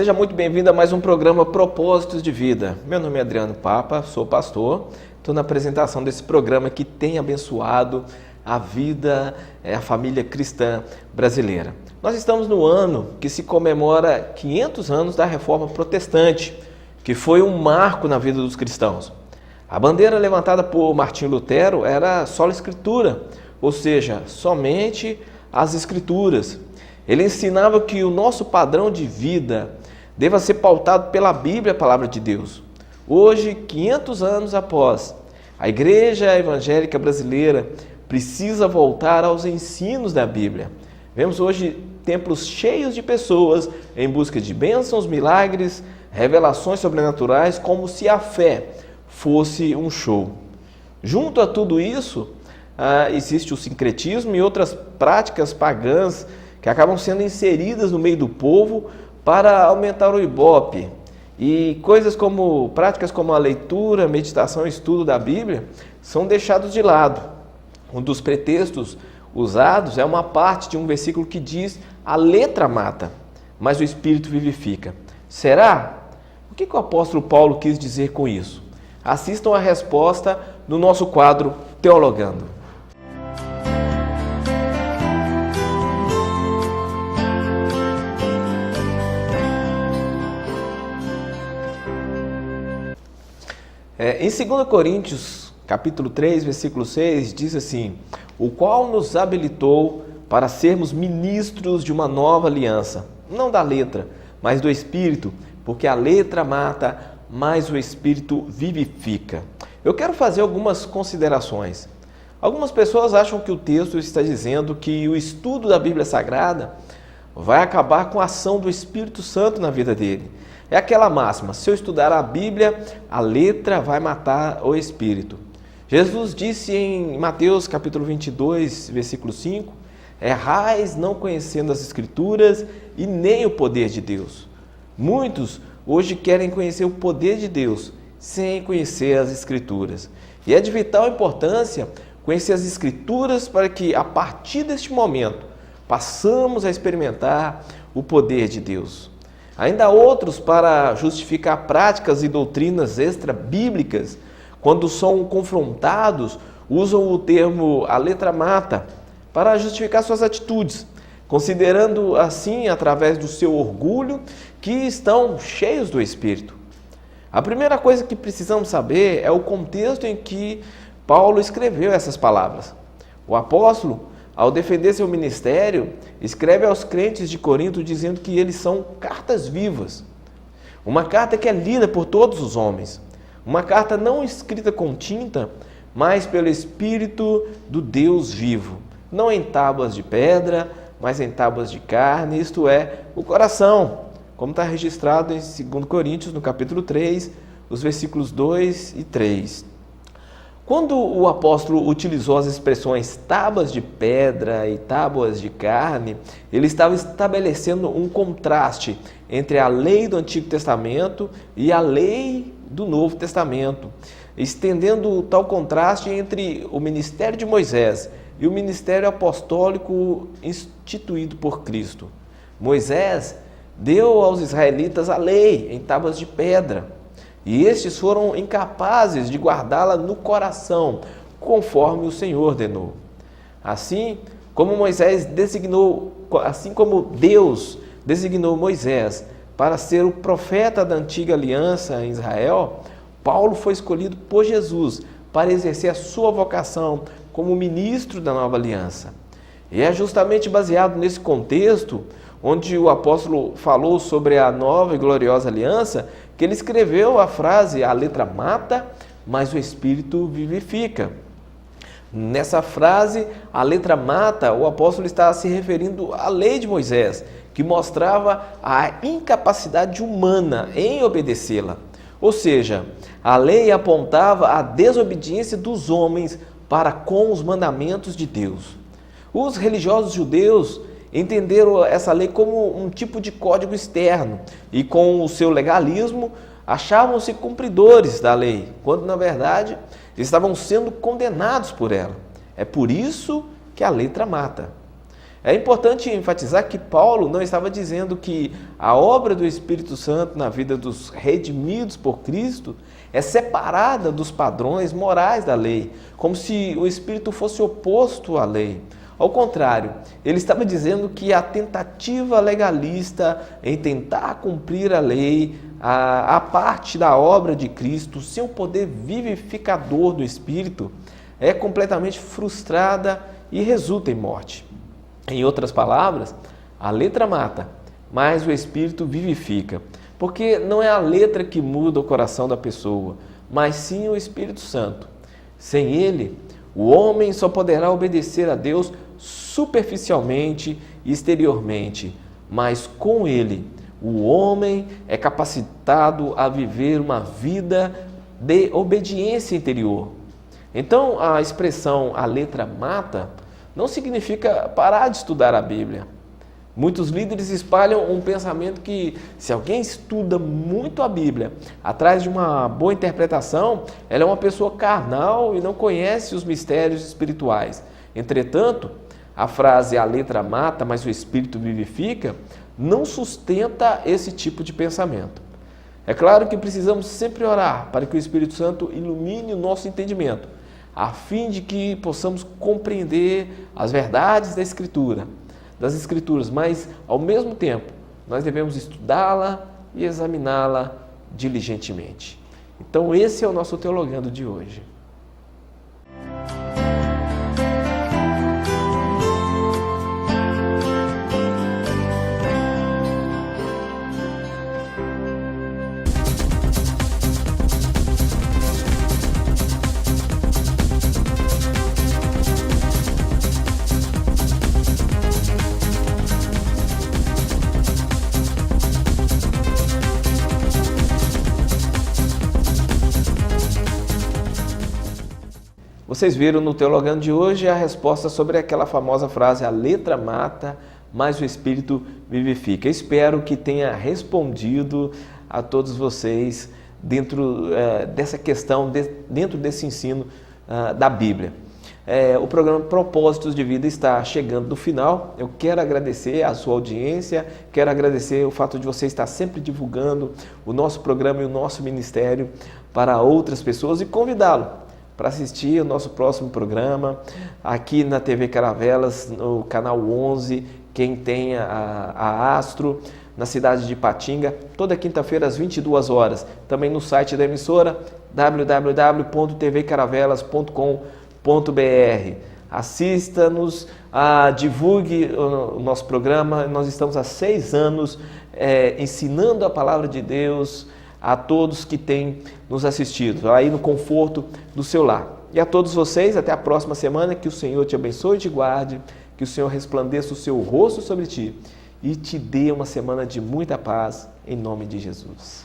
Seja muito bem-vindo a mais um programa Propósitos de Vida. Meu nome é Adriano Papa, sou pastor. Estou na apresentação desse programa que tem abençoado a vida, a família cristã brasileira. Nós estamos no ano que se comemora 500 anos da Reforma Protestante, que foi um marco na vida dos cristãos. A bandeira levantada por Martinho Lutero era sola escritura, ou seja, somente as escrituras. Ele ensinava que o nosso padrão de vida deva ser pautado pela Bíblia, a palavra de Deus. Hoje, 500 anos após, a Igreja Evangélica Brasileira precisa voltar aos ensinos da Bíblia. Vemos hoje templos cheios de pessoas em busca de bênçãos, milagres, revelações sobrenaturais, como se a fé fosse um show. Junto a tudo isso, existe o sincretismo e outras práticas pagãs que acabam sendo inseridas no meio do povo para aumentar o ibope. E práticas como a leitura, meditação e estudo da Bíblia são deixados de lado. Um dos pretextos usados é uma parte de um versículo que diz: a letra mata, mas o Espírito vivifica. Será? O que o apóstolo Paulo quis dizer com isso? Assistam a resposta no nosso quadro Teologando. Em 2 Coríntios, capítulo 3, versículo 6, diz assim: o qual nos habilitou para sermos ministros de uma nova aliança, não da letra, mas do Espírito, porque a letra mata, mas o Espírito vivifica. Eu quero fazer algumas considerações. Algumas pessoas acham que o texto está dizendo que o estudo da Bíblia Sagrada vai acabar com a ação do Espírito Santo na vida dele. É aquela máxima: se eu estudar a Bíblia, a letra vai matar o Espírito. Jesus disse em Mateus capítulo 22, versículo 5, errais não conhecendo as Escrituras e nem o poder de Deus. Muitos hoje querem conhecer o poder de Deus sem conhecer as Escrituras. E é de vital importância conhecer as Escrituras para que, a partir deste momento, passamos a experimentar o poder de Deus. Ainda há outros para justificar práticas e doutrinas extra-bíblicas, quando são confrontados, usam o termo a letra mata para justificar suas atitudes, considerando assim, através do seu orgulho, que estão cheios do Espírito. A primeira coisa que precisamos saber é o contexto em que Paulo escreveu essas palavras. O apóstolo, ao defender seu ministério, escreve aos crentes de Corinto dizendo que eles são cartas vivas. Uma carta que é lida por todos os homens. Uma carta não escrita com tinta, mas pelo Espírito do Deus vivo. Não em tábuas de pedra, mas em tábuas de carne, isto é, o coração. Como está registrado em 2 Coríntios, no capítulo 3, os versículos 2 e 3. Quando o apóstolo utilizou as expressões tábuas de pedra e tábuas de carne, ele estava estabelecendo um contraste entre a lei do Antigo Testamento e a lei do Novo Testamento, estendendo tal contraste entre o ministério de Moisés e o ministério apostólico instituído por Cristo. Moisés deu aos israelitas a lei em tábuas de pedra, e estes foram incapazes de guardá-la no coração, conforme o Senhor ordenou. Assim como Deus designou Moisés para ser o profeta da antiga aliança em Israel, Paulo foi escolhido por Jesus para exercer a sua vocação como ministro da nova aliança. E é justamente baseado nesse contexto, onde o apóstolo falou sobre a nova e gloriosa aliança, que ele escreveu a frase: a letra mata, mas o Espírito vivifica. Nessa frase, a letra mata, o apóstolo está se referindo à lei de Moisés, que mostrava a incapacidade humana em obedecê-la. Ou seja, a lei apontava a desobediência dos homens para com os mandamentos de Deus. Os religiosos judeus entenderam essa lei como um tipo de código externo e, com o seu legalismo, achavam-se cumpridores da lei, quando na verdade estavam sendo condenados por ela. É por isso que a letra mata. É importante enfatizar que Paulo não estava dizendo que a obra do Espírito Santo na vida dos redimidos por Cristo é separada dos padrões morais da lei, como se o Espírito fosse oposto à lei. Ao contrário, ele estava dizendo que a tentativa legalista em tentar cumprir a lei, a parte da obra de Cristo, sem o poder vivificador do Espírito, é completamente frustrada e resulta em morte. Em outras palavras, a letra mata, mas o Espírito vivifica. Porque não é a letra que muda o coração da pessoa, mas sim o Espírito Santo. Sem ele, o homem só poderá obedecer a Deus superficialmente e exteriormente, mas com ele, o homem é capacitado a viver uma vida de obediência interior. Então, a expressão "a letra mata" não significa parar de estudar a Bíblia. Muitos líderes espalham um pensamento que, se alguém estuda muito a Bíblia, atrás de uma boa interpretação, ela é uma pessoa carnal e não conhece os mistérios espirituais. Entretanto, a frase "a letra mata, mas o Espírito vivifica" não sustenta esse tipo de pensamento. É claro que precisamos sempre orar para que o Espírito Santo ilumine o nosso entendimento, a fim de que possamos compreender as verdades das Escrituras, mas, ao mesmo tempo, nós devemos estudá-la e examiná-la diligentemente. Então, esse é o nosso Teologando de hoje. Vocês viram no Teologando de hoje a resposta sobre aquela famosa frase "a letra mata, mas o Espírito vivifica". Espero que tenha respondido a todos vocês dentro dessa questão, dentro desse ensino da Bíblia. O programa Propósitos de Vida está chegando no final. Eu quero agradecer a sua audiência, quero agradecer o fato de você estar sempre divulgando o nosso programa e o nosso ministério para outras pessoas e convidá-lo para assistir o nosso próximo programa aqui na TV Caravelas, no canal 11, quem tem a Astro, na cidade de Ipatinga, toda quinta-feira às 22 horas. Também no site da emissora, www.tvcaravelas.com.br. Assista-nos, divulgue o nosso programa. Nós estamos há 6 anos ensinando a palavra de Deus a todos que têm nos assistido, aí no conforto do seu lar. E a todos vocês, até a próxima semana, que o Senhor te abençoe e te guarde, que o Senhor resplandeça o seu rosto sobre ti e te dê uma semana de muita paz, em nome de Jesus.